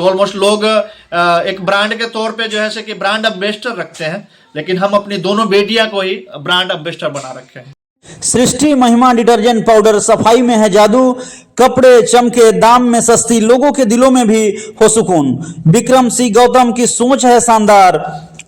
Almost लोग एक brand के तौर पे जो है कि ब्रांड एम्बेसडर रखते हैं, लेकिन हम अपनी दोनों बेटियां को ही ब्रांड एम्बेसडर बना रखे हैं। सृष्टि महिमा डिटर्जेंट पाउडर, सफाई में है जादू, कपड़े चमके, दाम में सस्ती, लोगों के दिलों में भी हो सुकून। विक्रम सिंह गौतम की सोच है शानदार,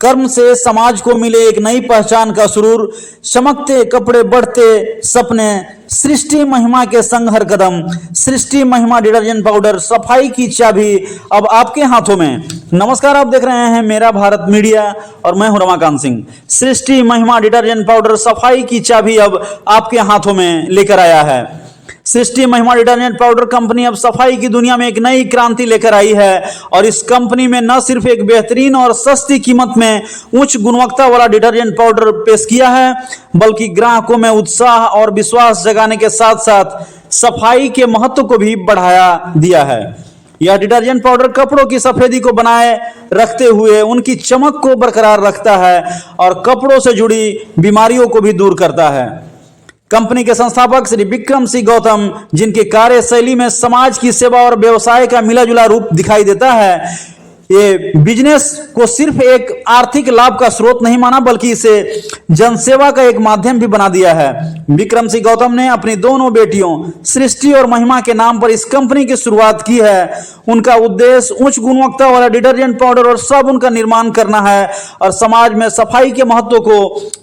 कर्म से समाज को मिले एक नई पहचान का सुरूर, चमकते कपड़े बढ़ते सपने, सृष्टि महिमा के संग हर कदम। सृष्टि महिमा डिटर्जेंट पाउडर, सफाई की चाबी अब आपके हाथों में। नमस्कार, आप देख रहे हैं मेरा भारत मीडिया और मैं हूं रमाकांत सिंह। सृष्टि महिमा डिटर्जेंट पाउडर, सफाई की चाबी अब आपके हाथों में लेकर आया है। सृष्टि महिमा डिटर्जेंट पाउडर कंपनी अब सफाई की दुनिया में एक नई क्रांति लेकर आई है और इस कंपनी में न सिर्फ एक बेहतरीन और सस्ती कीमत में उच्च गुणवत्ता वाला डिटर्जेंट पाउडर पेश किया है, बल्कि ग्राहकों में उत्साह और विश्वास जगाने के साथ साथ सफाई के महत्व को भी बढ़ाया दिया है। यह डिटर्जेंट पाउडर कपड़ों की सफेदी को बनाए रखते हुए उनकी चमक को बरकरार रखता है और कपड़ों से जुड़ी बीमारियों को भी दूर करता है। कंपनी के संस्थापक श्री विक्रम सिंह गौतम, जिनकी कार्यशैली में समाज की सेवा और व्यवसाय का मिला जुला रूप दिखाई देता है, ये बिजनेस को सिर्फ एक आर्थिक लाभ का स्रोत नहीं माना, बल्कि इसे जनसेवा का एक माध्यम भी बना दिया है। विक्रम सिंह गौतम ने अपनी दोनों बेटियों सृष्टि और महिमा के नाम पर इस कंपनी की शुरुआत की है। उनका उद्देश्य उच्च गुणवत्ता वाला डिटर्जेंट पाउडर और साबुन का निर्माण करना है और समाज में सफाई के महत्व को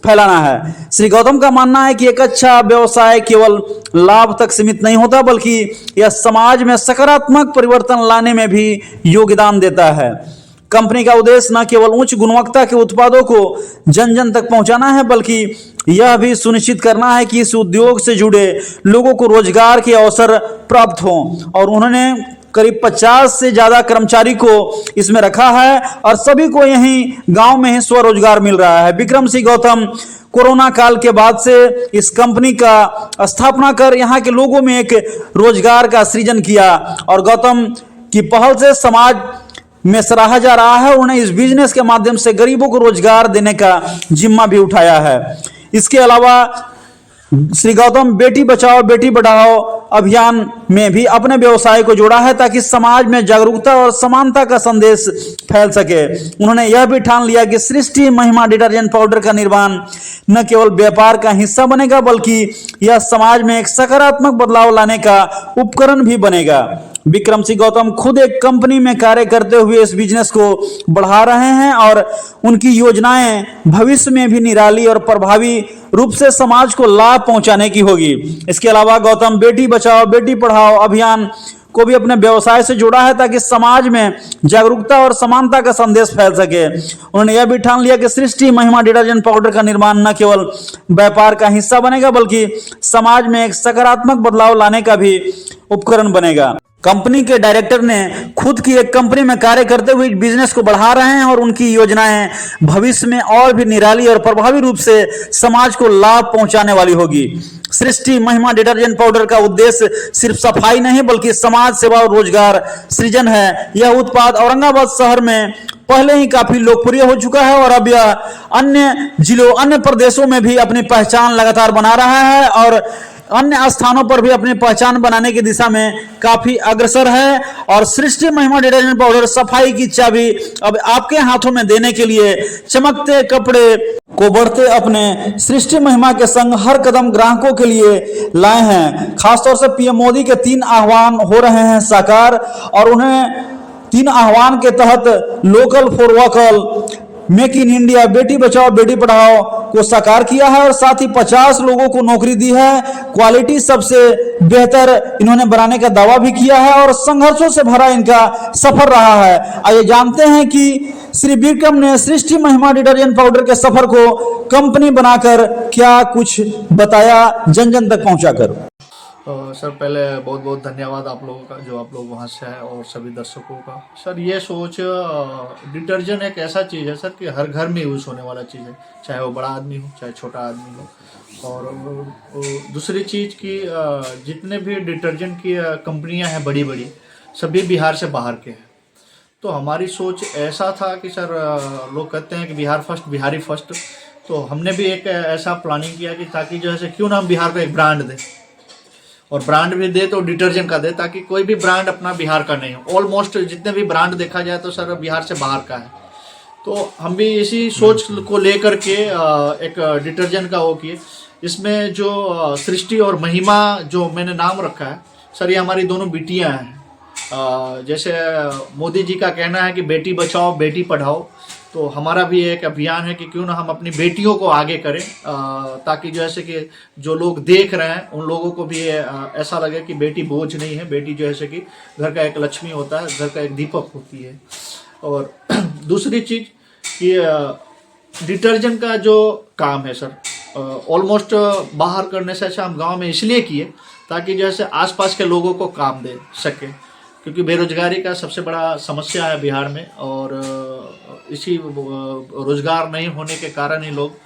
फैलाना है। श्री गौतम का मानना है कि एक अच्छा व्यवसाय केवल लाभ तक सीमित नहीं होता, बल्कि यह समाज में सकारात्मक परिवर्तन लाने में भी योगदान देता है। कंपनी का उद्देश्य न केवल उच्च गुणवत्ता के उत्पादों को जन जन तक पहुंचाना है, बल्कि यह भी सुनिश्चित करना है कि इस उद्योग से जुड़े लोगों को रोजगार के अवसर प्राप्त हों। और उन्होंने करीब 50 से ज्यादा कर्मचारी को इसमें रखा है और सभी को यहीं गांव में ही स्वरोजगार मिल रहा है। विक्रम सिंह गौतम कोरोना काल के बाद से इस कंपनी का स्थापना कर यहाँ के लोगों में एक रोजगार का सृजन किया और गौतम की पहल से समाज में सराहा जा रहा है। उन्हें इस बिजनेस के माध्यम से गरीबों को रोजगार देने का जिम्मा भी उठाया है। इसके अलावा श्री गौतम बेटी बचाओ बेटी पढ़ाओ अभियान में भी अपने व्यवसाय को जोड़ा है, ताकि समाज में जागरूकता और समानता का संदेश फैल सके। उन्होंने यह भी ठान लिया कि सृष्टि महिमा डिटर्जेंट पाउडर का निर्माण न केवल व्यापार का हिस्सा बनेगा, बल्कि यह समाज में एक सकारात्मक बदलाव लाने का उपकरण भी बनेगा। विक्रम सिंह गौतम खुद एक कंपनी में कार्य करते हुए इस बिजनेस को बढ़ा रहे हैं और उनकी योजनाएं भविष्य में भी निराली और प्रभावी रूप से समाज को लाभ पहुंचाने की होगी। इसके अलावा गौतम बेटी बचाओ बेटी पढ़ाओ अभियान को भी अपने व्यवसाय से जोड़ा है, ताकि समाज में जागरूकता और समानता का संदेश फैल सके। उन्होंने यह भी ठान लिया कि सृष्टि महिमा डिटर्जेंट पाउडर का निर्माण न केवल व्यापार का हिस्सा बनेगा, बल्कि समाज में एक सकारात्मक बदलाव लाने का भी उपकरण बनेगा। कंपनी के डायरेक्टर ने खुद की एक कंपनी में कार्य करते हुए बिजनेस को बढ़ा रहे हैं और उनकी योजनाएं भविष्य में और भी निराली और प्रभावी रूप से समाज को लाभ पहुंचाने वाली होगी। सृष्टि महिमा डिटर्जेंट पाउडर का उद्देश्य सिर्फ सफाई नहीं, बल्कि समाज सेवा और रोजगार सृजन है। यह उत्पाद औरंगाबाद शहर में पहले ही काफी लोकप्रिय हो चुका है और अब यह अन्य जिलों अन्य प्रदेशों में भी अपनी पहचान लगातार बना रहा है और अन्य स्थानों पर भी अपनी पहचान बनाने की दिशा में काफी अग्रसर है। और सृष्टि महिमा डिटर्जेंट पाउडर सफाई की चाबी अब आपके हाथों में देने के लिए चमकते कपड़े को बढ़ते अपने सृष्टि महिमा के संग हर कदम ग्राहकों के लिए लाए हैं। खासतौर से पीएम मोदी के 3 आह्वान हो रहे हैं साकार और उन्हें 3 आह्वान के तहत local for vocal, make in India, Beti Bachao Beti Padhao को साकार किया है और साथ ही 50 लोगों को नौकरी दी है। क्वालिटी सबसे बेहतर इन्होंने बनाने का दावा भी किया है और संघर्षों से भरा इनका सफर रहा है। आइए जानते हैं कि श्री विक्रम ने सृष्टि महिमा डिटर्जेंट पाउडर के सफर को कंपनी बनाकर क्या कुछ बताया जन जन तक पहुंचाकर। सर पहले बहुत बहुत धन्यवाद आप लोगों का, जो आप लोग वहाँ से आए और सभी दर्शकों का। सर ये सोच, डिटर्जेंट एक ऐसा चीज़ है सर कि हर घर में यूज़ होने वाला चीज़ है, चाहे वो बड़ा आदमी हो चाहे छोटा आदमी हो। और दूसरी चीज़ की जितने भी डिटर्जेंट की कंपनियां हैं बड़ी बड़ी, सभी बिहार से बाहर के हैं। तो हमारी सोच ऐसा था कि सर लोग कहते हैं कि बिहार फर्स्ट बिहारी फर्स्ट, तो हमने भी एक ऐसा प्लानिंग किया कि ताकि जो है क्यों ना हम बिहार को एक ब्रांड दें। और ब्रांड भी दे तो डिटर्जेंट का दे, ताकि कोई भी ब्रांड अपना बिहार का नहीं हो। ऑलमोस्ट जितने भी ब्रांड देखा जाए तो सर बिहार से बाहर का है। तो हम भी इसी सोच को लेकर के एक डिटर्जेंट का वो किए। इसमें जो सृष्टि और महिमा जो मैंने नाम रखा है सर, ये हमारी दोनों बेटियां हैं। जैसे मोदी जी का कहना है कि बेटी बचाओ बेटी पढ़ाओ, तो हमारा भी एक अभियान है कि क्यों ना हम अपनी बेटियों को आगे करें, ताकि जैसे कि जो लोग देख रहे हैं उन लोगों को भी ऐसा लगे कि बेटी बोझ नहीं है, बेटी जैसे कि घर का एक लक्ष्मी होता है, घर का एक दीपक होती है। और दूसरी चीज़ कि डिटर्जेंट का जो काम है सर, ऑलमोस्ट बाहर करने से अच्छा हम गांव में इसलिए किए ताकि जैसे आसपास के लोगों को काम दे सके, क्योंकि बेरोजगारी का सबसे बड़ा समस्या है बिहार में। और इसी रोजगार नहीं होने के कारण ही लोग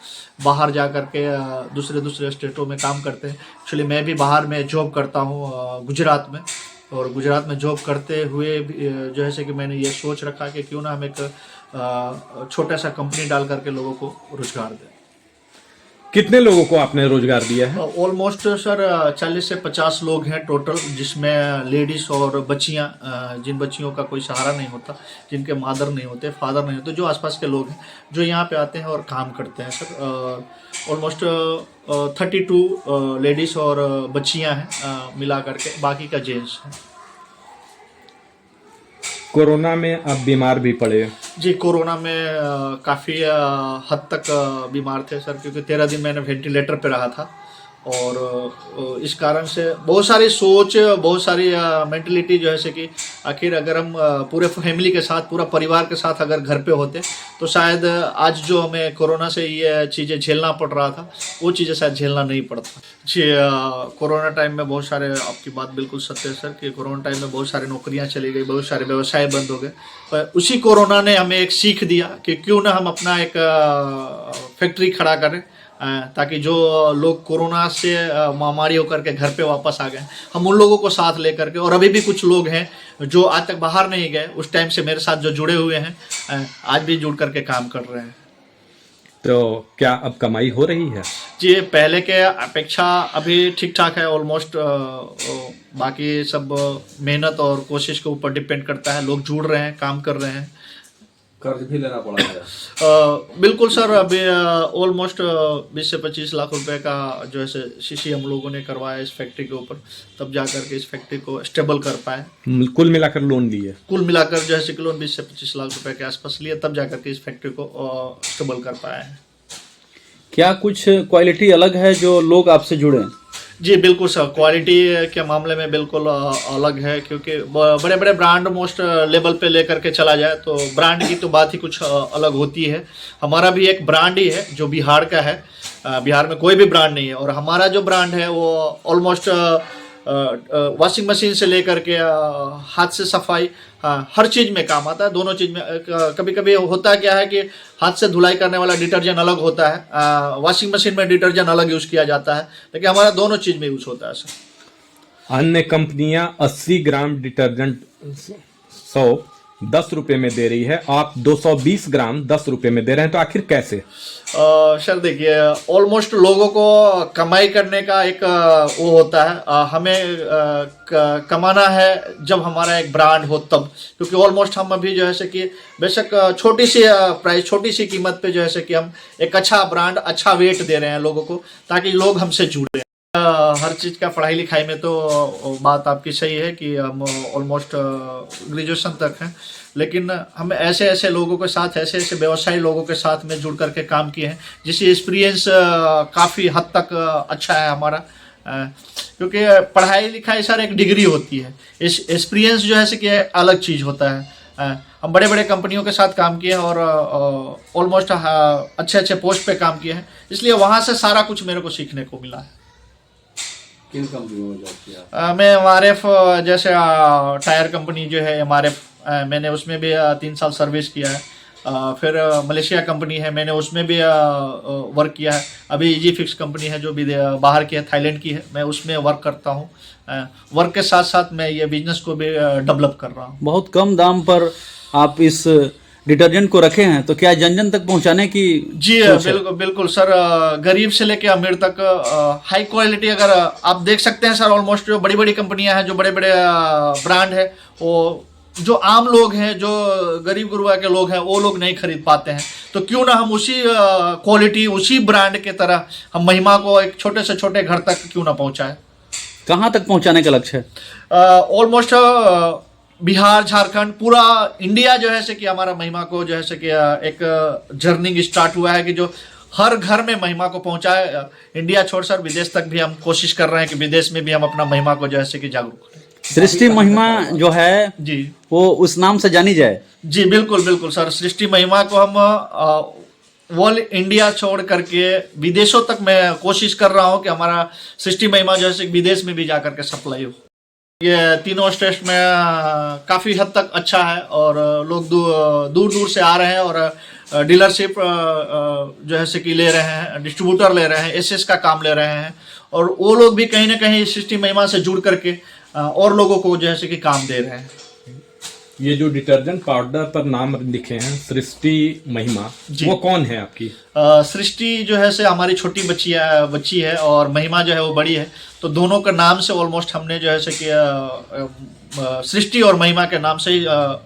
बाहर जा कर के दूसरे स्टेटों में काम करते हैं। एक्चुअली मैं भी बाहर में जॉब करता हूँ गुजरात में, और गुजरात में जॉब करते हुए जो है कि मैंने ये सोच रखा कि क्यों ना हम एक छोटा सा कंपनी डाल करके लोगों को रोजगार दें। कितने लोगों को आपने रोजगार दिया है? ऑलमोस्ट सर 40 से 50 लोग हैं टोटल, जिसमें लेडीज और बच्चियां, जिन बच्चियों का कोई सहारा नहीं होता, जिनके मादर नहीं होते, फादर नहीं होते, जो आसपास के लोग हैं जो यहाँ पे आते हैं और काम करते हैं सर। ऑलमोस्ट 32 लेडीज और बच्चियां हैं मिला करके, बाकी का जेंट्स है। कोरोना में आप बीमार भी पड़े? जी, कोरोना में काफ़ी हद तक बीमार थे सर, क्योंकि 13 दिन मैंने वेंटिलेटर पे रहा था। और इस कारण से बहुत सारी सोच, बहुत सारी मेंटलिटी जो है कि आखिर अगर हम पूरे फैमिली के साथ, पूरा परिवार के साथ अगर घर पे होते तो शायद आज जो हमें कोरोना से ये चीज़ें झेलना पड़ रहा था वो चीज़ें शायद झेलना नहीं पड़ता। जी, कोरोना टाइम में बहुत सारे, आपकी बात बिल्कुल सत्य है सर, कि कोरोना टाइम में बहुत सारी नौकरियां चली गई, बहुत सारे व्यवसाय बंद हो गए। पर उसी कोरोना ने हमें एक सीख दिया कि क्यों ना हम अपना एक फैक्ट्री खड़ा करें, ताकि जो लोग कोरोना से महामारी होकर के घर पे वापस आ गए, हम उन लोगों को साथ लेकर के, और अभी भी कुछ लोग हैं जो आज तक बाहर नहीं गए, उस टाइम से मेरे साथ जो जुड़े हुए हैं, आज भी जुड़ करके काम कर रहे हैं। तो क्या अब कमाई हो रही है? जी, पहले के अपेक्षा अभी ठीक ठाक है ऑलमोस्ट। बाकी सब मेहनत और कोशिश के ऊपर डिपेंड करता है। लोग जुड़ रहे हैं, काम कर रहे हैं। कर्ज भी लेना पड़ा है? बिल्कुल सर, अभी ऑलमोस्ट 20 से 25 लाख रुपए का जो है शीशी हम लोगों ने करवाया इस फैक्ट्री के ऊपर, तब जाकर के इस फैक्ट्री को स्टेबल कर पाए। कुल मिलाकर लोन लिए? कुल मिलाकर जो है लोन 20 से 25 लाख रुपए के आसपास लिए, तब जाकर के इस फैक्ट्री को स्टेबल कर पाए हैं। क्या कुछ क्वालिटी अलग है जो लोग आपसे जुड़े? जी बिल्कुल सर, क्वालिटी के मामले में बिल्कुल अलग है, क्योंकि बड़े बड़े ब्रांड मोस्ट लेवल पे लेकर के चला जाए तो ब्रांड की तो बात ही कुछ अलग होती है। हमारा भी एक ब्रांड ही है जो बिहार का है, बिहार में कोई भी ब्रांड नहीं है। और हमारा जो ब्रांड है वो ऑलमोस्ट वॉशिंग मशीन से लेकर के हाथ से सफाई, हर चीज़ में काम आता है। दोनों चीज़ में कभी कभी होता क्या है कि हाथ से धुलाई करने वाला डिटर्जेंट अलग होता है, वॉशिंग मशीन में डिटर्जेंट अलग यूज़ किया जाता है, लेकिन हमारा दोनों चीज़ में यूज़ होता है सर। अन्य कंपनियां 80 ग्राम डिटर्जेंट 10 रुपए में दे रही है, आप 220 ग्राम 10 रुपए में दे रहे हैं, तो आखिर कैसे? सर देखिए, ऑलमोस्ट लोगों को कमाई करने का एक वो होता है, हमें कमाना है जब हमारा एक ब्रांड हो तब, क्योंकि ऑलमोस्ट हम अभी जो है कि बेशक छोटी सी प्राइस, छोटी सी कीमत पे जो है कि हम एक अच्छा ब्रांड, अच्छा वेट दे रहे हैं लोगों को, ताकि लोग हमसे जुड़े। हर चीज़ का पढ़ाई लिखाई में तो बात आपकी सही है कि हम ऑलमोस्ट ग्रेजुएशन तक हैं, लेकिन हम ऐसे ऐसे लोगों के साथ, ऐसे ऐसे व्यवसायी लोगों के साथ में जुड़ करके काम किए हैं, जिससे एक्सपीरियंस काफ़ी हद तक अच्छा है हमारा। क्योंकि पढ़ाई लिखाई सर एक डिग्री होती है, इस एक्सपीरियंस जो है कि अलग चीज़ होता है। हम बड़े बड़े कंपनियों के साथ काम किए हैं और ऑलमोस्ट अच्छे अच्छे पोस्ट पे काम किए हैं, इसलिए वहाँ से सारा कुछ मेरे को सीखने को मिला है। किन कंपनियों में जॉब किया? मैं एमआरएफ, जैसे टायर कंपनी जो है एमआरएफ, मैंने उसमें भी 3 साल सर्विस किया है। फिर मलेशिया कंपनी है, मैंने उसमें भी वर्क किया है। अभी इजी फिक्स कंपनी है जो भी बाहर की है, थाईलैंड की है, मैं उसमें वर्क करता हूँ। वर्क के साथ साथ मैं ये बिजनेस को भी डेवलप कर रहा हूँ। बहुत कम दाम पर आप इस डिटर्जेंट को रखे हैं, तो क्या जन जन तक पहुंचाने की जी सोच है? बिल्कुल बिल्कुल सर, गरीब से लेके अमीर तक हाई क्वालिटी, अगर आप देख सकते हैं सर, ऑलमोस्ट जो बड़ी बड़ी कंपनियां हैं, जो बड़े बड़े ब्रांड है, वो जो आम लोग हैं, जो गरीब गुरबा के लोग हैं, वो लोग नहीं खरीद पाते हैं। तो क्यों ना हम उसी क्वालिटी, उसी ब्रांड के तरह हम महिमा को एक छोटे से छोटे घर तक क्यों ना पहुंचाएं। कहाँ तक पहुंचाने का लक्ष्य है? ऑलमोस्ट बिहार, झारखंड, पूरा इंडिया जो है से कि हमारा महिमा को जो है से कि एक जर्निंग स्टार्ट हुआ है कि जो हर घर में महिमा को पहुंचाए। इंडिया छोड़ सर विदेश तक भी हम कोशिश कर रहे हैं कि विदेश में भी हम अपना महिमा को जो है से कि जागरूक करें। सृष्टि महिमा जो है जी वो उस नाम से जानी जाए। जी बिल्कुल बिल्कुल सर, सृष्टि महिमा को हम वर्ल्ड इंडिया छोड़ करके विदेशों तक मैं कोशिश कर रहा हूं कि हमारा सृष्टि महिमा जो है से विदेश में भी जा करके सप्लाई हो। ये तीनों स्टेट में काफ़ी हद तक अच्छा है, और लोग दूर दूर से आ रहे हैं, और डीलरशिप जो है से कि ले रहे हैं, डिस्ट्रीब्यूटर ले रहे हैं, एसएस का काम ले रहे हैं, और वो लोग भी कहीं ना कहीं सृष्टि महिमा से जुड़ करके और लोगों को जो है से कि काम दे रहे हैं। ये जो डिटर्जेंट पाउडर पर नाम लिखे हैं सृष्टि महिमा, वो कौन है आपकी? सृष्टि जो है से हमारी छोटी बच्ची है, और महिमा जो है वो बड़ी है, तो दोनों का नाम से ऑलमोस्ट हमने जो है से कि सृष्टि और महिमा के नाम से ही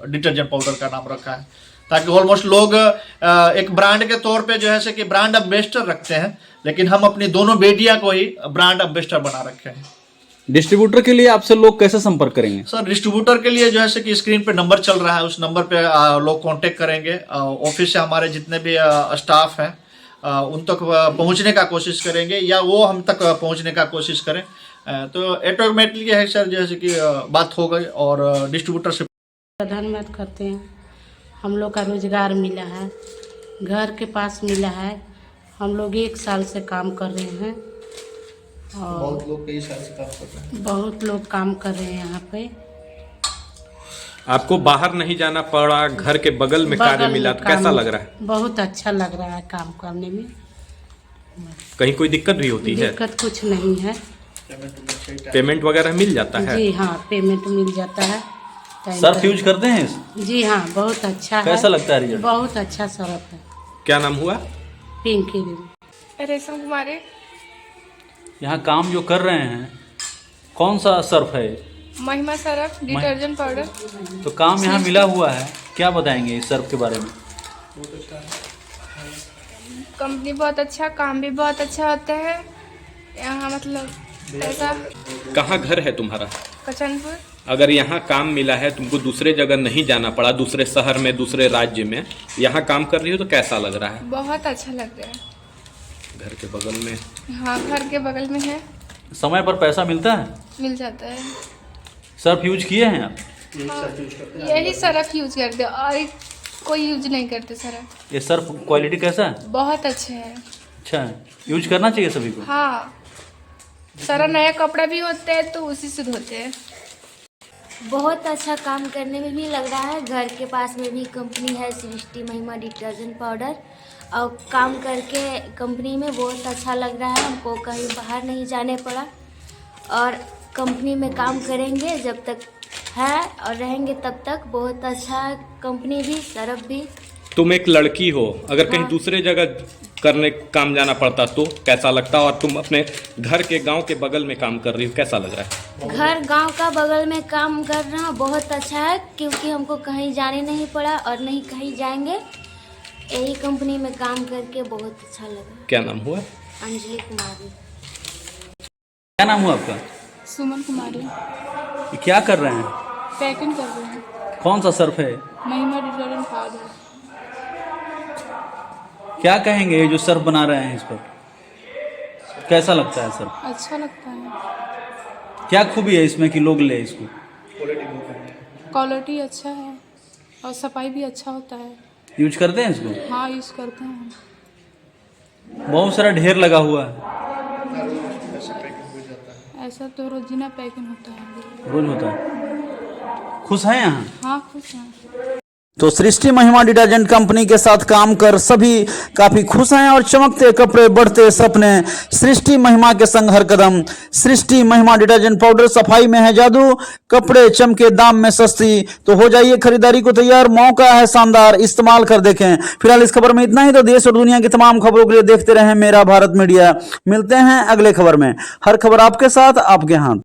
डिटर्जेंट पाउडर का नाम रखा है, ताकि ऑलमोस्ट लोग एक ब्रांड के तौर पे जो है से कि ब्रांड एम्बेसडर रखते हैं, लेकिन हम अपनी दोनों बेटियां को ही ब्रांड एम्बेसडर बना रखे हैं। डिस्ट्रीब्यूटर के लिए आपसे लोग कैसे संपर्क करेंगे? सर डिस्ट्रीब्यूटर के लिए जो है कि स्क्रीन पे नंबर चल रहा है, उस नंबर पे लोग कांटेक्ट करेंगे। ऑफिस से हमारे जितने भी स्टाफ हैं उन तक पहुंचने का कोशिश करेंगे, या वो हम तक पहुंचने का कोशिश करें, तो ऑटोमेटिकली है सर जैसे कि बात हो गई, और डिस्ट्रीब्यूटर से धन्यवाद करते हैं। हम लोग का रोजगार मिला है, घर के पास मिला है, हम लोग 1 साल से काम कर रहे हैं, और बहुत लोग कई साल से काम कर रहे हैं। बहुत लोग काम कर रहे हैं यहाँ पे। आपको बाहर नहीं जाना पड़ा, घर के बगल में कार्य बगल मिला, में तो कैसा काम- लग रहा है? बहुत अच्छा लग रहा है काम करने में। कहीं कोई दिक्कत भी होती है? दिक्कत कुछ नहीं है। पेमेंट वगैरह मिल जाता है? जी हाँ, पेमेंट मिल जाता है टाइम सर्फ पर। यूज करते हैं इस? जी हाँ, बहुत अच्छा है। कैसा लगता है रिजल्ट? बहुत अच्छा सर्फ है। क्या नाम हुआ? पिंकी रेशम कुमारी। यहाँ काम जो कर रहे हैं कौन सा सर्फ है? महिमा सरफ डिटर्जेंट पाउडर। तो काम यहाँ मिला हुआ है, क्या बताएंगे इस सर्फ के बारे में? कंपनी बहुत अच्छा, काम भी बहुत अच्छा होता है यहाँ, मतलब ऐसा। कहाँ घर है तुम्हारा? कचनपुर। अगर यहाँ काम मिला है, तुमको दूसरे जगह नहीं जाना पड़ा, दूसरे शहर में, दूसरे राज्य में, यहाँ काम कर रही हो, तो कैसा लग रहा है? बहुत अच्छा लग रहा है। घर के बगल में? हाँ, घर के बगल में है। समय पर पैसा मिलता है? मिल जाता है। सर्फ यूज किए हैं आप? यही सरफ यूज करते हैं, और कोई यूज नहीं करते सरफ। ये सर्फ क्वालिटी कैसा है? बहुत अच्छे है। अच्छा है, यूज करना चाहिए सभी को। हाँ, सारा नया कपड़ा भी होता है तो उसी से धोते हैं। बहुत अच्छा काम करने में भी लग रहा है। घर के पास में भी कंपनी है सृष्टि महिमा डिटर्जेंट पाउडर, और काम करके कंपनी में बहुत अच्छा लग रहा है। हमको कहीं बाहर नहीं जाने पड़ा, और कंपनी में काम करेंगे जब तक है और रहेंगे तब तक बहुत अच्छा है। कंपनी भी, सरफ भी। तुम एक लड़की हो, अगर कहीं हाँ। दूसरे जगह करने काम जाना पड़ता तो कैसा लगता, और तुम अपने घर के गांव के बगल में काम कर रही हो, कैसा लग रहा है? घर गांव का बगल में काम कर रहा हूँ, बहुत अच्छा है, क्योंकि हमको कहीं जाने नहीं पड़ा और नहीं कहीं जाएंगे। यही कंपनी में काम करके बहुत अच्छा लगा। क्या नाम हुआ? अंजलि कुमारी। क्या नाम हुआ आपका? सुमन कुमारी। ये क्या कर रहे हैं? पैकिंग कर रहे हैं। कौन सा सर्फ है? महिमा डिटर्जेंट पाउडर। क्या कहेंगे ये जो सर्फ बना रहे हैं इस पर, कैसा लगता है सर्फ? अच्छा लगता है। क्या खूबी है इसमें कि लोग ले इसको? क्वालिटी अच्छा है और सफाई भी अच्छा होता है। यूज करते हैं इसको? हाँ, यूज़ करते हैं। बहुत सारा ढेर लगा हुआ है, ऐसा तो रोजीना पैकिंग होता है। रोज होता है। खुश हैं यहाँ? हाँ, खुश हैं। तो सृष्टि महिमा डिटर्जेंट कंपनी के साथ काम कर सभी काफी खुश हैं और चमकते कपड़े बढ़ते सपने। सृष्टि महिमा के संग हर कदम। सृष्टि महिमा डिटर्जेंट पाउडर, सफाई में है जादू, कपड़े चमके दाम में सस्ती। तो हो जाइए खरीदारी को तैयार, मौका है शानदार, इस्तेमाल कर देखें। फिलहाल इस खबर में इतना ही। तो देश और दुनिया की तमाम खबरों के लिए देखते रहें मेरा भारत मीडिया। मिलते हैं अगले खबर में। हर खबर आपके साथ, आपके हाथ।